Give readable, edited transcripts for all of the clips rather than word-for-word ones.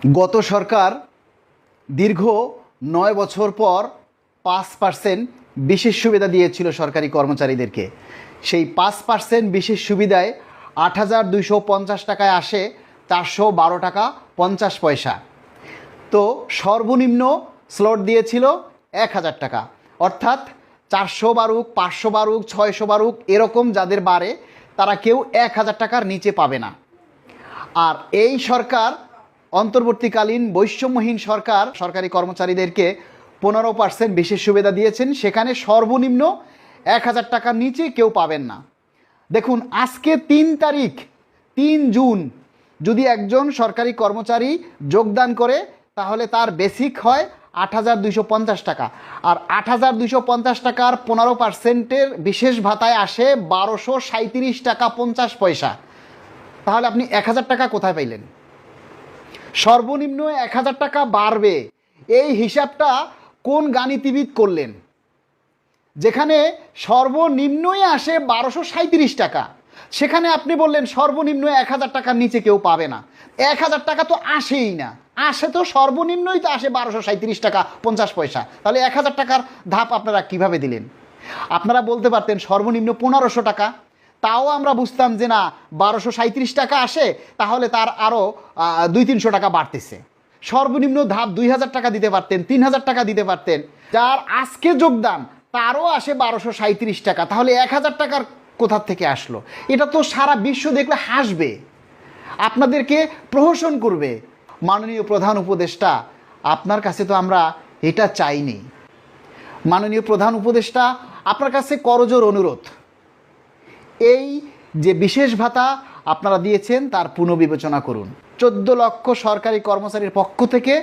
গত সরকার দীর্ঘ ৯ বছর পর ৫% বিশেষ সুবিধা দিয়েছিল সরকারি কর্মচারীদেরকে। সেই ৫% বিশেষ সুবিধায় ৮,২৫০ টাকায় আসে ৪১২ টাকা ৫০ পয়সা। তো সর্বনিম্ন স্লট দিয়েছিল ১,০০০ টাকা, অর্থাৎ ৪০০ বারুক, ৫০০ বারুক, ৬০০ বারুক, এরকম যাদের বাড়ে তারা কেউ ১,০০০ টাকার নিচে পাবে না। আর এই সরকার অন্তর্বর্তীকালীন বৈষম্যহীন সরকার সরকারি কর্মচারীদেরকে ১৫% বিশেষ সুবিধা দিয়েছেন, সেখানে সর্বনিম্ন ১,০০০ টাকার নিচে কেউ পাবেন না। দেখুন, আজকে ৩ জুন যদি একজন সরকারি কর্মচারী যোগদান করে তাহলে তার বেসিক হয় ৮,২৫০ টাকা, আর ৮,২৫০ টাকার ১৫%-এর বিশেষ ভাতায় আসে ১,২৩৭ টাকা ৫০ পয়সা। তাহলে আপনি ১,০০০ টাকা কোথায় পাইলেন? সর্বনিম্ন ১,০০০ টাকা বাড়বে, এই হিসাবটা কোন গাণিতিবিদ করলেন? যেখানে সর্বনিম্নই আসে ১,২৩৭ টাকা, সেখানে আপনি বললেন সর্বনিম্ন ১,০০০ টাকার নিচে কেউ পাবে না। ১,০০০ টাকা তো আসেই না, আসে তো সর্বনিম্নই তো আসে ১,২৩৭ টাকা ৫০ পয়সা। তাহলে ১,০০০ টাকার ধাপ আপনারা কিভাবে দিলেন? আপনারা বলতে পারতেন সর্বনিম্ন ১৫০০ টাকা, তাও আমরা বুঝতাম যে না ১,২৩৭ টাকা আসে, তাহলে তার আরও ২-৩০০ টাকা বাড়তেছে। সর্বনিম্ন ধাপ ২,০০০ টাকা দিতে পারতেন, ৩,০০০ টাকা দিতে পারতেন। যার আজকে যোগদান তারও আসে ১,২৩৭ টাকা, তাহলে ১,০০০ টাকার কোথা থেকে আসলো? এটা তো সারা বিশ্ব দেখলে হাসবে, আপনাদেরকে প্রহসন করবে। মাননীয় প্রধান উপদেষ্টা, আপনার কাছে তো আমরা এটা চাইনি। মাননীয় প্রধান উপদেষ্টা, আপনার কাছে করজোর অনুরোধ, এই যে বিশেষ ভাতা আপনারা দিয়েছেন তার পুনর্বিবেচনা করুন। ১৪ লক্ষ সরকারি কর্মচারীর পক্ষ থেকে,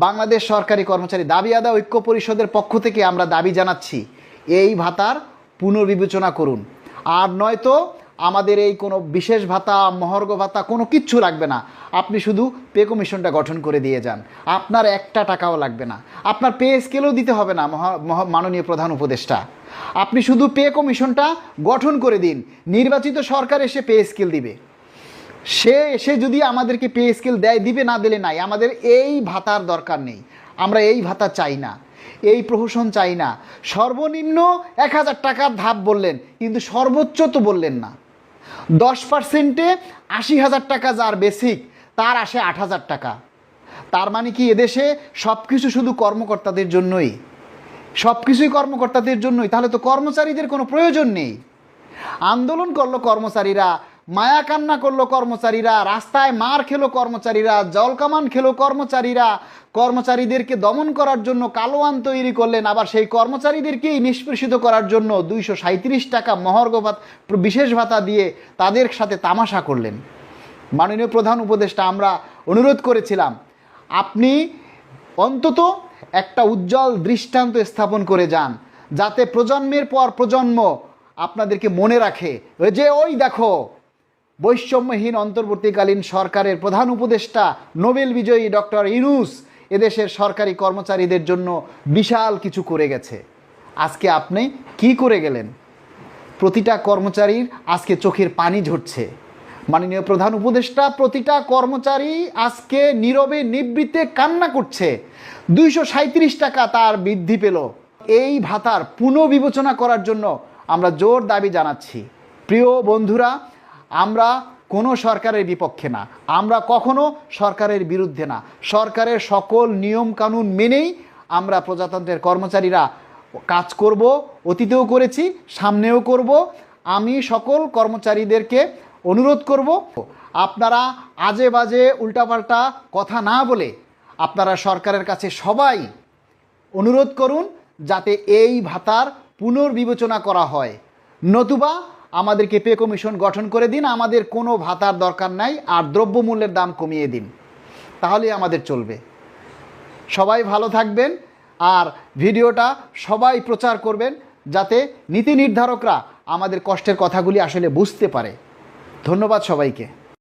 বাংলাদেশ সরকারি কর্মচারী দাবি আদায় ঐক্য পরিষদের পক্ষ থেকে আমরা দাবি জানাচ্ছি, এই ভাতার পুনর্বিবেচনা করুন। আর নয়তো আমাদের এই কোনো বিশেষ ভাতা, মহার্ঘ ভাতা কোনো কিচ্ছু লাগবে না, আপনি শুধু পে কমিশনটা গঠন করে দিয়ে যান, আপনার একটা টাকাও লাগবে না, আপনার পে স্কেলও দিতে হবে না। মাননীয় প্রধান উপদেষ্টা, আপনি শুধু পে কমিশনটা গঠন করে দিন, নির্বাচিত সরকার এসে পে স্কেল দিবে, সে এসে যদি আমাদেরকে পে স্কেল দেয় দিবে, না দিলে নাই। আমাদের এই ভাতার দরকার নেই, আমরা এই ভাতা চাই না, এই প্রহসন চাই না। সর্বনিম্ন ১,০০০ টাকার ধাপ বললেন, কিন্তু সর্বোচ্চ তো বললেন না। 10%-এ ৮০,০০০ টাকা যার বেসিক, তার আসে ৮,০০০ টাকা। তার মানে কি এদেশে সব কিছু শুধু কর্মকর্তাদের জন্যই? সব কিছুই কর্মকর্তাদের জন্যই? তাহলে তো কর্মচারীদের কোনো প্রয়োজন নেই। আন্দোলন করলো কর্মচারীরা, মায়া কান্না করলো কর্মচারীরা, রাস্তায় মার খেলো কর্মচারীরা, জলকামান খেলো কর্মচারীরা, কর্মচারীদেরকে দমন করার জন্য কালো আইন তৈরি করলেন, আবার সেই কর্মচারীদেরকেই নিষ্পেষিত করার জন্য ২৩৭ টাকা মহার্ঘ বিশেষ ভাতা দিয়ে তাদের সাথে তামাশা করলেন। মাননীয় প্রধান উপদেষ্টা, আমরা অনুরোধ করেছিলাম আপনি অন্তত একটা উজ্জ্বল দৃষ্টান্ত স্থাপন করে যান, যাতে প্রজন্মের পর প্রজন্ম আপনাদেরকে মনে রাখে যে ওই দেখো বৈষম্যহীন অন্তর্বর্তীকালীন সরকারের প্রধান উপদেষ্টা নোবেল বিজয়ী ডক্টর ইউনূস এদেশের সরকারি কর্মচারীদের জন্য বিশাল কিছু করে গেছে। আজকে আপনি কি করে গেলেন? প্রতিটা কর্মচারীর আজকে চোখের পানি ঝরছে। মাননীয় প্রধান উপদেষ্টা, প্রতিটা কর্মচারী আজকে নীরবে নিবৃত্তে কান্না করছে। ২৩৭ টাকা তার বৃদ্ধি পেল। এই ভাতার পুনর্বিবেচনা করার জন্য আমরা জোর দাবি জানাচ্ছি। প্রিয় বন্ধুরা, আমরা কোনো সরকারের বিপক্ষে না, আমরা কখনো সরকারের বিরুদ্ধে না। সরকারের সকল নিয়ম কানুন মেনেই আমরা প্রজাতন্ত্রের কর্মচারীরা কাজ করব, অতীতেও করেছি, সামনেও করব। আমি সকল কর্মচারীদেরকে অনুরোধ করব, আপনারা আজে বাজে উল্টাপাল্টা কথা না বলে আপনারা সরকারের কাছে সবাই অনুরোধ করুন যাতে এই ভাতার পুনর্বিবেচনা করা হয়, নতুবা আমাদেরকে পে কমিশন গঠন করে দিন। আমাদের কোনো ভাতার দরকার নাই, আর দ্রব্যমূল্যের দাম কমিয়ে দিন, তাহলেই আমাদের চলবে। সবাই ভালো থাকবেন, আর ভিডিওটা সবাই প্রচার করবেন যাতে নীতি নির্ধারকরা আমাদের কষ্টের কথাগুলি আসলে বুঝতে পারে। ধন্যবাদ সবাইকে।